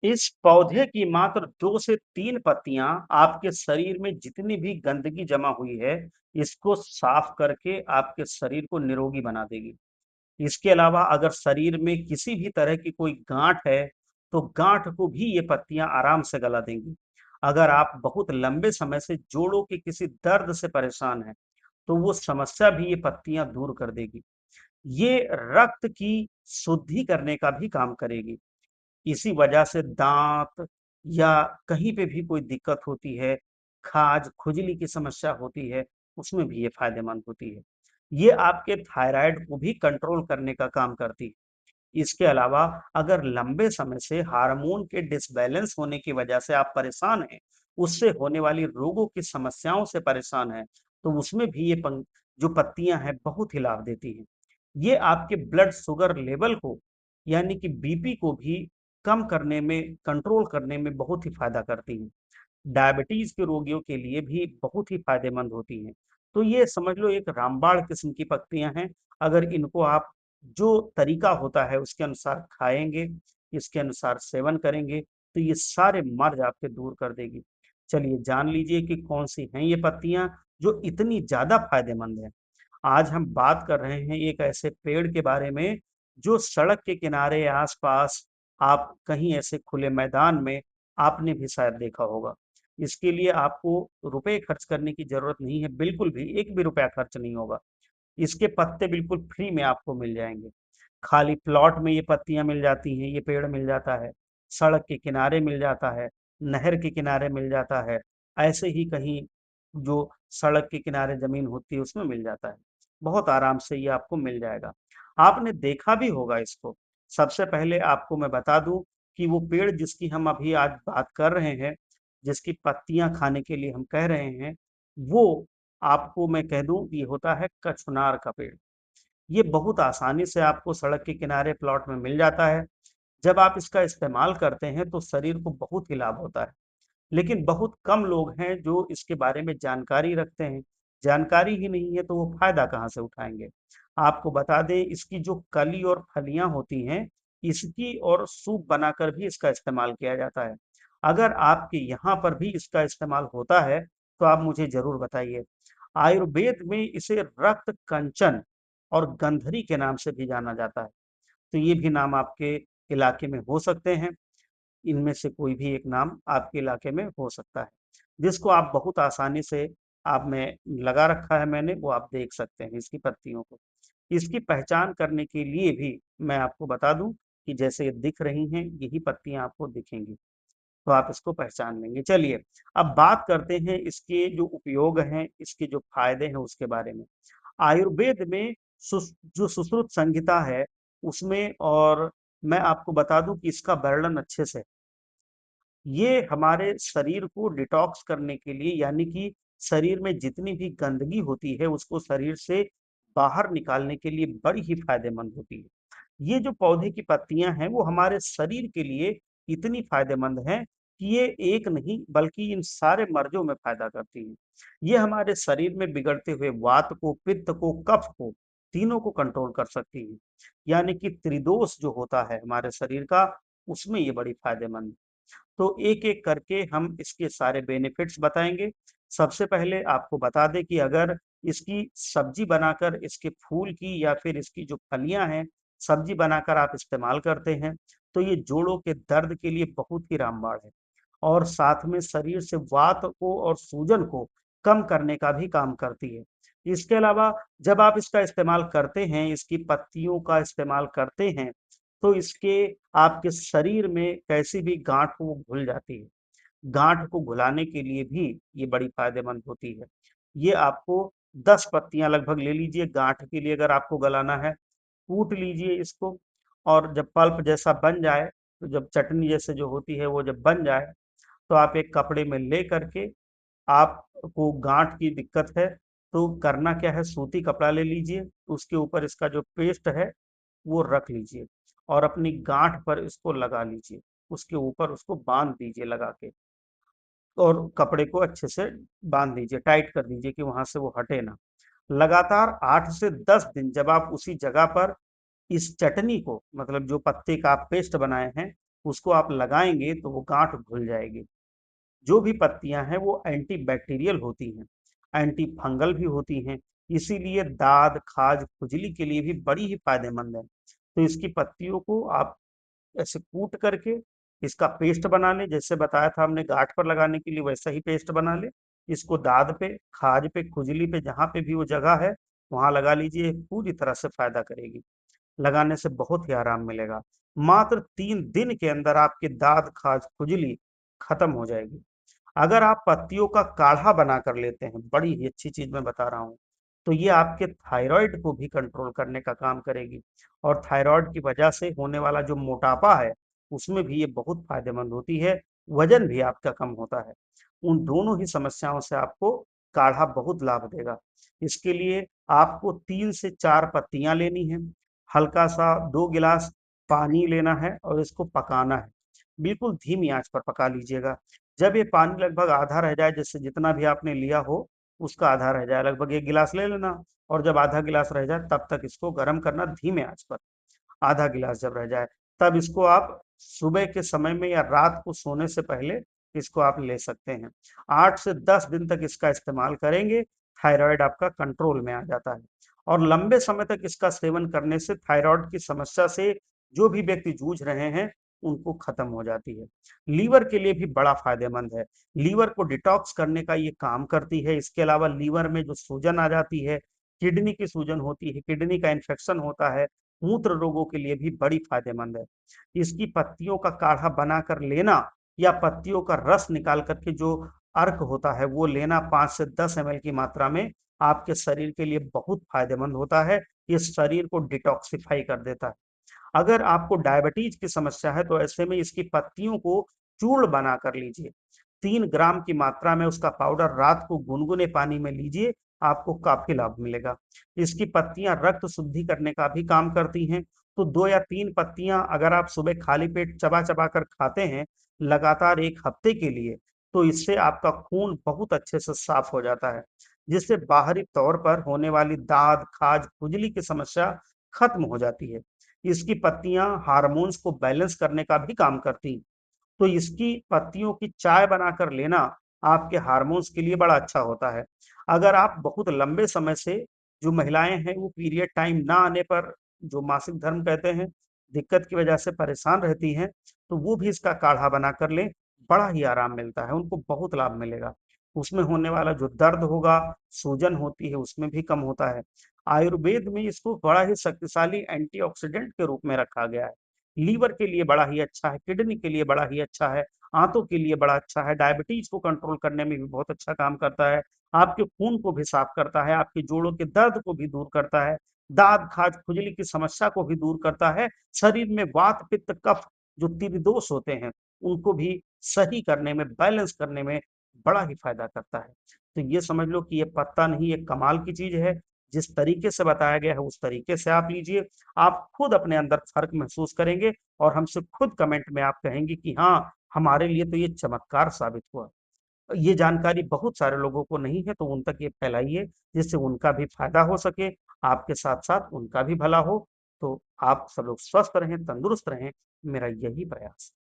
इस पौधे की मात्र 2 से 3 पत्तियाँ आपके शरीर में जितनी भी गंदगी जमा हुई है, इसको साफ करके आपके शरीर को निरोगी बना देगी। इसके अलावा अगर शरीर में किसी भी तरह की कोई गाँठ है, तो गाँठ को भी ये पत्तियाँ आराम से गला देंगी। अगर आप बहुत लंबे समय से जोड़ों के किसी दर्द से परेशान हैं, तो वो समस्या भी ये पत्तियाँ दूर कर देगी। ये रक्त की शुद्धि करने का भी काम करेगी। इसी वजह से दाँत या कहीं पे भी कोई दिक्कत होती है, खाज, खुजली की समस्या होती है, उसमें भी ये फ़ायदेमंद होती है। ये आपके थायरॉइड को भी कंट्रोल करने का काम करती है। इसके अलावा अगर लंबे समय से हार्मोन के डिसबैलेंस होने की वजह से आप परेशान हैं, उससे होने वाली रोगों की समस्याओं से परेशान हैं, तो उसमें भी ये जो पत्तियाँ हैं, बहुत ही लाभ देती हैं। ये आपके ब्लड शुगर लेवल को यानी कि बीपी को भी कम करने में, कंट्रोल करने में बहुत ही फ़ायदा करती हैं। डायबिटीज़ के रोगियों के लिए भी बहुत ही फ़ायदेमंद होती हैं। तो ये समझ लो एक रामबाण किस्म की पत्तियाँ हैं। अगर इनको आप जो तरीका होता है उसके अनुसार खाएँगे, इसके अनुसार सेवन करेंगे, तो ये सारे मर्ज़ आपके दूर कर देगी। चलिए जान लीजिए कि कौन-सी हैं ये पत्तियाँ जो इतनी ज़्यादा फ़ायदेमंद हैं। आज हम बात कर रहे हैं एक ऐसे पेड़ के बारे में जो सड़क के किनारे आस-पास आप कहीं ऐसे खुले मैदान में आपने भी शायद देखा होगा। इसके लिए आपको रुपए खर्च करने की ज़रूरत नहीं है, बिल्कुल भी, 1 भी रुपया खर्च नहीं होगा। इसके पत्ते बिल्कुल फ्री में आपको मिल जाएँगे। खाली प्लॉट में ये पत्तियाँ मिल जाती हैं, ये पेड़ मिल जाता है, सड़क के किनारे मिल जाता है, नहर के किनारे मिल जाता है, ऐसे ही कहीं जो सड़क के किनारे ज़मीन होती है उसमें मिल जाता है। बहुत आराम से ये आपको मिल जाएगा। आपने देखा भी होगा इसको। सबसे पहले आपको मैं बता दूँ कि वो पेड़ जिसकी हम अभी आज बात कर रहे हैं, जिसकी पत्तियाँ खाने के लिए हम कह रहे हैं, वो आपको मैं कह दूँ ये होता है कचनार का पेड़। ये बहुत आसानी से आपको सड़क के किनारे प्लॉट में मिल जाता है। जब आप इसका इस्तेमाल करते हैं तो शरीर को बहुत ही लाभ होता है। लेकिन बहुत कम लोग हैं जो इसके बारे में जानकारी रखते हैं। जानकारी ही नहीं है तो वो फ़ायदा कहाँ से उठाएँगे? आपको बता दें इसकी जो कली और फलियाँ होती हैं, इसकी और सूप बनाकर भी इसका इस्तेमाल किया जाता है। अगर आपके यहाँ पर भी इसका इस्तेमाल होता है, तो आप मुझे ज़रूर बताइए। आयुर्वेद में इसे रक्त कंचन और गंधरी के नाम से भी जाना जाता है। तो ये भी नाम आपके इलाके में हो सकते हैं। इनमें से कोई भी एक नाम आपके इलाके में हो सकता है, जिसको आप बहुत आसानी से आप में लगा रखा है मैंने, वो आप देख सकते हैं इसकी पत्तियों को। इसकी पहचान करने के लिए भी मैं आपको बता दूँ कि जैसे ये दिख रही हैं, यही पत्तियाँ आपको दिखेंगी, तो आप इसको पहचान लेंगे। चलिए, अब बात करते हैं इसके जो उपयोग हैं, इसके जो फ़ायदे हैं उसके बारे में। आयुर्वेद में जो सुश्रुत संहिता है, उसमें और मैं आपको बता दूँ कि इसका वर्णन अच्छे से ये हमारे शरीर को डिटॉक्स करने के लिए यानी कि शरीर में जितनी भी गंदगी होती है उसको शरीर से बाहर निकालने के लिए बड़ी ही फायदेमंद होती है। ये जो पौधे की पत्तियां हैं वो हमारे शरीर के लिए इतनी फायदेमंद हैं कि ये एक नहीं बल्कि इन सारे मर्जों में फायदा करती हैं। ये हमारे शरीर में बिगड़ते हुए वात को, पित्त को, कफ को तीनों को कंट्रोल कर सकती हैं। यानी कि त्रिदोष जो होता है हमारे शरीर का उसमें ये बड़ी फायदेमंद है। तो एक-एक करके हम इसके सारे बेनिफिट्स बताएँगे। सबसे पहले आपको बता दें कि अगर इसकी सब्ज़ी बनाकर इसके फूल की या फिर इसकी जो फलियाँ हैं, सब्ज़ी बनाकर आप इस्तेमाल करते हैं, तो ये जोड़ों के दर्द के लिए बहुत ही रामबाण है और साथ में शरीर से वात को और सूजन को कम करने का भी काम करती है। इसके अलावा जब आप इसका इस्तेमाल करते हैं, इसकी पत्तियों का इस्तेमाल करते हैं, तो इसके आपके शरीर में कैसी भी गाँठ हो वो घुल जाती है। गाँठ को घुलाने के लिए भी ये बड़ी फ़ायदेमंद होती है। ये आपको 10 पत्तियाँ लगभग ले लीजिए गाँठ के लिए अगर आपको गलाना है, कूट लीजिए इसको और जब पल्प जैसा बन जाए, तो जब चटनी जैसे जो होती है वो जब बन जाए, तो आप एक कपड़े में ले करके आपको गाँठ की दिक्कत है, तो करना क्या है सूती कपड़ा ले लीजिए, उसके ऊपर इसका जो पेस्ट है वो रख लीजिए और अपनी गाँठ पर इसको लगा लीजिए। उसके ऊपर उसको बाँध दीजिए लगा के और कपड़े को अच्छे से बाँध दीजिए, टाइट कर दीजिए कि वहाँ से वो हटे ना। लगातार 8 से 10 दिन जब आप उसी जगह पर इस चटनी को मतलब जो पत्ते का आप पेस्ट बनाए हैं, उसको आप लगाएँगे तो वो गाँठ घुल जाएगी। जो भी पत्तियाँ हैं वो एंटीबैक्टीरियल होती हैं, एंटी फंगल भी होती हैं, इसीलिए दाद, खाज, खुजली के लिए भी बड़ी ही फ़ायदेमंद है। तो इसकी पत्तियों को आप ऐसे कूट करके इसका पेस्ट बना लें, जैसे बताया था हमने गाँठ पर लगाने के लिए वैसा ही पेस्ट बना लें। इसको दाद पे, खाज पे, खुजली पे जहाँ पे भी वो जगह है, वहाँ लगा लीजिए, पूरी तरह से फ़ायदा करेगी। लगाने से बहुत ही आराम मिलेगा। मात्र 3 दिन के अंदर आपके दाद, खाज, खुजली खत्म हो जाएगी। अगर आप पत्तियों का काढ़ा बनाकर लेते हैं, बड़ी ही अच्छी चीज़ मैं बता रहा हूँ, तो ये आपके थायरॉइड को भी कंट्रोल करने का काम करेगी और थायरॉइड की वजह से होने वाला जो मोटापा है, उसमें भी ये बहुत फ़ायदेमंद होती है, वज़न भी आपका कम होता है। उन दोनों ही समस्याओं से आपको काढ़ा बहुत लाभ देगा। इसके लिए आपको 3 से 4 पत्तियाँ लेनी हैं, हल्का-सा 2 गिलास पानी लेना है और इसको पकाना है। बिल्कुल धीमी आँच पर पका लीजिएगा। जब ये पानी लगभग आधा रह जाए, जैसे जितना भी आपने लिया हो, उसका आधा रह जाए, लगभग 1 गिलास ले लेना और जब आधा गिलास रह जाए, तब तक इसको गरम करना धीमे आँच पर। आधा गिलास जब रह जाए, तब इसको आप सुबह के समय में या रात को सोने से पहले इसको आप ले सकते हैं। 8 से 10 दिन तक इसका इस्तेमाल करेंगे, थायरॉइड आपका कंट्रोल में आ जाता है और लंबे समय तक इसका सेवन करने से थायरॉइड की समस्या से जो भी व्यक्ति जूझ रहे हैं, उनको खत्म हो जाती है। लीवर के लिए भी बड़ा फायदेमंद है। लीवर को डिटॉक्स करने का ये काम करती है। इसके अलावा लीवर में जो सूजन आ जाती है, किडनी की सूजन होती है, किडनी का इन्फेक्शन होता है, मूत्र रोगों के लिए भी बड़ी फायदेमंद है। इसकी पत्तियों का काढ़ा बनाकर लेना या पत्तियों का रस निकाल कर के जो अर्क होता है वो लेना 5 से 10 एमएल की मात्रा में आपके शरीर के लिए बहुत फायदेमंद होता है। ये शरीर को डिटॉक्सिफाई कर देता है। अगर आपको डायबिटीज की समस्या है तो ऐसे में इसकी पत्तियों को चूर्ण बना कर लीजिए। 3 ग्राम की मात्रा में उसका पाउडर रात को गुनगुने पानी में लीजिए, आपको काफ़ी लाभ मिलेगा। इसकी पत्तियाँ रक्त शुद्धि करने का भी काम करती हैं, तो 2 या 3 पत्तियाँ अगर आप सुबह खाली पेट चबा-चबा कर खाते हैं, लगातार 1 हफ्ते के लिए, तो इससे आपका खून बहुत अच्छे से साफ हो जाता है, जिससे बाहरी तौर पर होने वाली दाद, खाज, खुजली की समस्या खत्म हो जाती है। इसकी पत्तियाँ हार्मोन्स को बैलेंस करने का भी काम करती हैं। तो इसकी पत्तियों की चाय बनाकर लेना आपके हार्मोन्स के लिए बड़ा अच्छा होता है। अगर आप बहुत लंबे समय से जो महिलाएँ हैं वो पीरियड टाइम ना आने पर जो मासिक धर्म कहते हैं, दिक्कत की वजह से परेशान रहती हैं, तो वो भी इसका काढ़ा बनाकर लें, बड़ा ही आराम मिलता है, उनको बहुत लाभ मिलेगा। उसमें होने वाला जो दर्द होगा, सूजन होती है उसमें भी कम होता है। आयुर्वेद में इसको बड़ा ही शक्तिशाली एंटीऑक्सीडेंट के रूप में रखा गया है। लीवर के लिए बड़ा ही अच्छा है, किडनी के लिए बड़ा ही अच्छा है, आंतों के लिए बड़ा अच्छा है, डायबिटीज को कंट्रोल करने में भी बहुत अच्छा काम करता है, आपके खून को भी साफ करता है, आपके जोड़ों के दर्द को भी दूर करता है, दाद, खाज, खुजली की समस्या को भी दूर करता है, शरीर में वात, पित्त, कफ जो त्रिदोष होते हैं, उनको भी सही करने में, बैलेंस करने में बड़ा ही फायदा करता है। तो ये समझ लो कि ये पत्ता नहीं, ये कमाल की चीज़ है। जिस तरीके से बताया गया है, उस तरीके से आप लीजिए। आप खुद अपने अंदर फ़र्क महसूस करेंगे और हमसे खुद कमेंट में आप कहेंगे कि हाँ, हमारे लिए तो ये चमत्कार साबित हुआ। ये जानकारी बहुत सारे लोगों को नहीं है, तो उन तक ये फैलाइए, जिससे उनका भी फ़ायदा हो सके, आपके साथ-साथ उनका भी भला हो। तो आप सब लोग स्वस्थ रहें, तंदुरुस्त रहें, मेरा यही प्रयास है।